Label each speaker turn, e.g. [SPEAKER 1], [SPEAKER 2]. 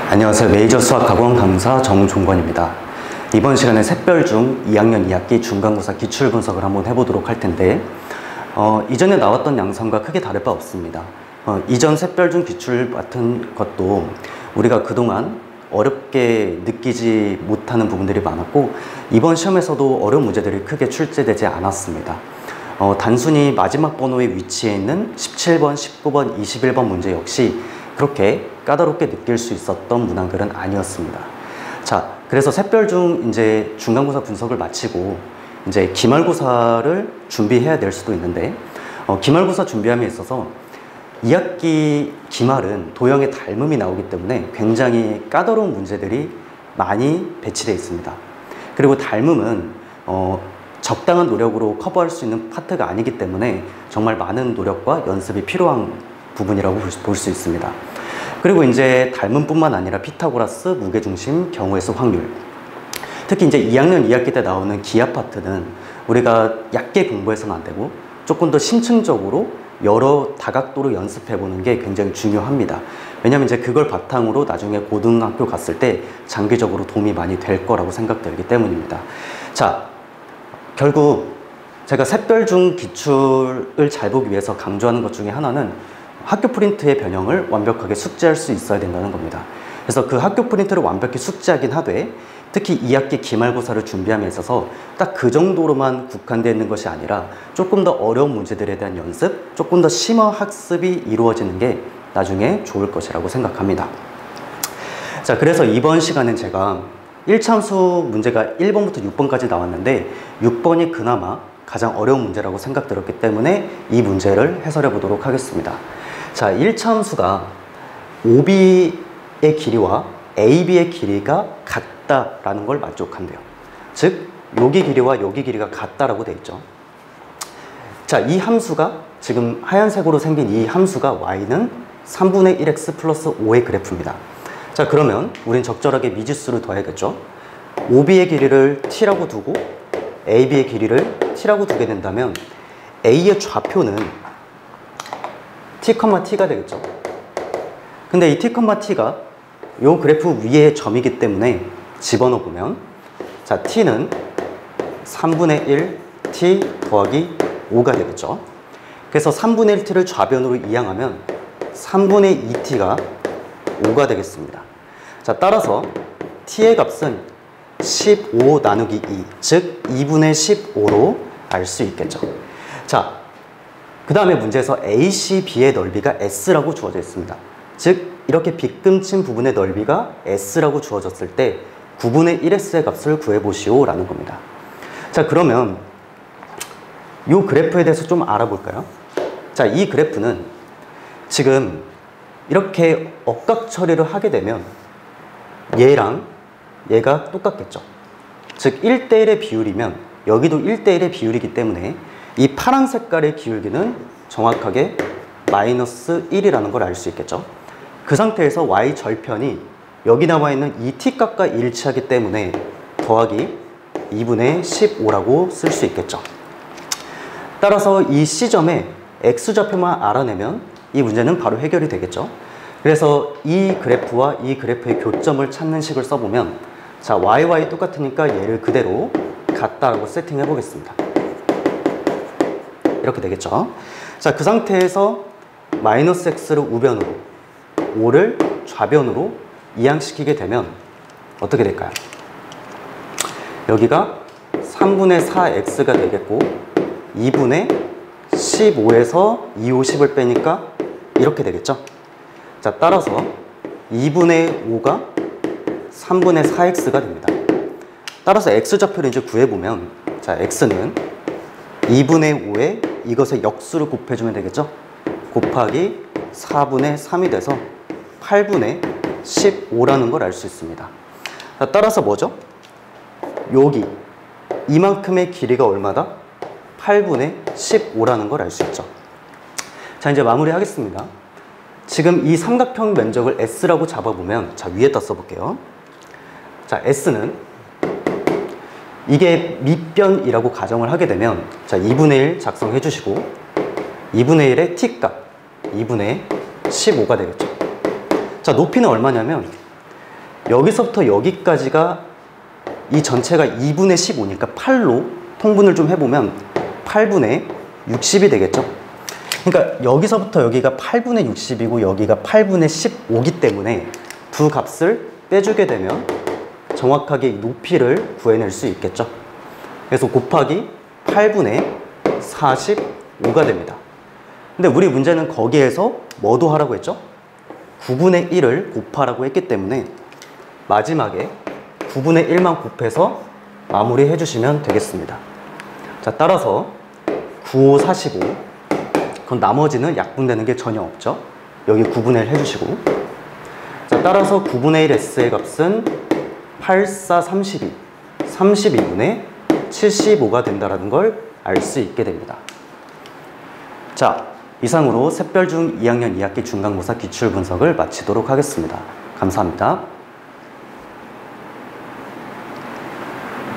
[SPEAKER 1] 안녕하세요. 메이저 수학학원 강사 정종건입니다. 이번 시간에 샛별 중 2학년 2학기 중간고사 기출분석을 한번 해보도록 할 텐데 이전에 나왔던 양상과 크게 다를 바 없습니다. 이전 샛별 중 기출 같은 것도 우리가 그동안 어렵게 느끼지 못하는 부분들이 많았고 이번 시험에서도 어려운 문제들이 크게 출제되지 않았습니다. 단순히 마지막 번호에 위치해 있는 17번, 19번, 21번 문제 역시 그렇게 까다롭게 느낄 수 있었던 문항들은 아니었습니다. 자, 그래서 샛별 중 이제 중간고사 분석을 마치고 이제 기말고사를 준비해야 될 수도 있는데 기말고사 준비함에 있어서 2학기 기말은 도형의 닮음이 나오기 때문에 굉장히 까다로운 문제들이 많이 배치되어 있습니다. 그리고 닮음은 적당한 노력으로 커버할 수 있는 파트가 아니기 때문에 정말 많은 노력과 연습이 필요한 부분이라고 볼 수 있습니다. 그리고 이제 닮음뿐만 아니라 피타고라스, 무게중심, 경우의 수, 확률. 특히 이제 2학년 2학기 때 나오는 기하 파트는 우리가 얕게 공부해서는 안 되고 조금 더 심층적으로 여러 다각도로 연습해 보는 게 굉장히 중요합니다. 왜냐하면 이제 그걸 바탕으로 나중에 고등학교 갔을 때 장기적으로 도움이 많이 될 거라고 생각되기 때문입니다. 자, 결국 제가 샛별 중 기출을 잘 보기 위해서 강조하는 것 중에 하나는 학교 프린트의 변형을 완벽하게 숙지할 수 있어야 된다는 겁니다. 그래서 그 학교 프린트를 완벽히 숙지하긴 하되 특히 2학기 기말고사를 준비함에 있어서 딱 그 정도로만 국한되어 있는 것이 아니라 조금 더 어려운 문제들에 대한 연습, 조금 더 심화 학습이 이루어지는 게 나중에 좋을 것이라고 생각합니다. 자, 그래서 이번 시간엔 제가 1참수 문제가 1번부터 6번까지 나왔는데 6번이 그나마 가장 어려운 문제라고 생각들었기 때문에 이 문제를 해설해 보도록 하겠습니다. 자, 1차함수가 OB의 길이와 AB의 길이가 같다라는 걸 만족한대요. 즉, 여기 길이와 여기 길이가 같다라고 되어 있죠. 자, 이 함수가 지금 하얀색으로 생긴 이 함수가 y는 3분의 1x 플러스 5의 그래프입니다. 자, 그러면 우린 적절하게 미지수를 더해야겠죠. OB의 길이를 t라고 두고 AB의 길이를 t라고 두게 된다면 A의 좌표는 t, t가 되겠죠. 근데 이 t, t가 요 그래프 위의 점이기 때문에 집어넣어 보면 자, t는 3분의 1 t 더하기 5가 되겠죠. 그래서 3분의 1t를 좌변으로 이항하면 3분의 2t가 5가 되겠습니다. 자, 따라서 t의 값은 15 나누기 2, 즉 2분의 15로 알 수 있겠죠. 자, 그 다음에 문제에서 ACB의 넓이가 S라고 주어져 있습니다. 즉 이렇게 빗금친 부분의 넓이가 S라고 주어졌을 때 9분의 1S의 값을 구해보시오 라는 겁니다. 자, 그러면 이 그래프에 대해서 좀 알아볼까요? 자, 이 그래프는 지금 이렇게 억각 처리를 하게 되면 얘랑 얘가 똑같겠죠. 즉 1대1의 비율이면 여기도 1대1의 비율이기 때문에 이 파란 색깔의 기울기는 정확하게 마이너스 1이라는 걸 알 수 있겠죠. 그 상태에서 y 절편이 여기 나와 있는 이 t값과 일치하기 때문에 더하기 2분의 15라고 쓸 수 있겠죠. 따라서 이 C점에 x좌표만 알아내면 이 문제는 바로 해결이 되겠죠. 그래서 이 그래프와 이 그래프의 교점을 찾는 식을 써보면 자, y 똑같으니까 얘를 그대로 같다라고 세팅해 보겠습니다. 이렇게 되겠죠. 자, 그 상태에서 마이너스 x를 우변으로 5를 좌변으로 이항시키게 되면 어떻게 될까요? 여기가 3분의 4x가 되겠고 2분의 15에서 2, 50을 빼니까 이렇게 되겠죠. 자, 따라서 2분의 5가 3분의 4x가 됩니다. 따라서 x좌표를 이제 구해보면 자, x는 2분의 5에 이것의 역수를 곱해주면 되겠죠. 곱하기 4분의 3이 돼서 8분의 15라는 걸 알 수 있습니다. 자, 따라서 뭐죠? 여기 이만큼의 길이가 얼마다? 8분의 15라는 걸 알 수 있죠. 자, 이제 마무리 하겠습니다. 지금 이 삼각형 면적을 S라고 잡아보면 자, 위에다 써볼게요. 자, S는 이게 밑변이라고 가정을 하게 되면 자, 2분의 1 작성해 주시고 2분의 1의 t값 2분의 15가 되겠죠. 자, 높이는 얼마냐면 여기서부터 여기까지가 이 전체가 2분의 15니까 8로 통분을 좀 해보면 8분의 60이 되겠죠. 그러니까 여기서부터 여기가 8분의 60이고 여기가 8분의 15이기 때문에 두 값을 빼주게 되면 정확하게 이 높이를 구해낼 수 있겠죠. 그래서 곱하기 8분의 45가 됩니다. 근데 우리 문제는 거기에서 뭐도 하라고 했죠? 9분의 1을 곱하라고 했기 때문에 마지막에 9분의 1만 곱해서 마무리해 주시면 되겠습니다. 자, 따라서 9, 5, 45. 그럼 나머지는 약분되는 게 전혀 없죠. 여기 9분의 1 해주시고. 자, 따라서 9분의 1 S의 값은 8, 4, 32. 32분의 75가 된다는 걸 알 수 있게 됩니다. 자, 이상으로 샛별중 2학년 2학기 중간고사 기출분석을 마치도록 하겠습니다. 감사합니다.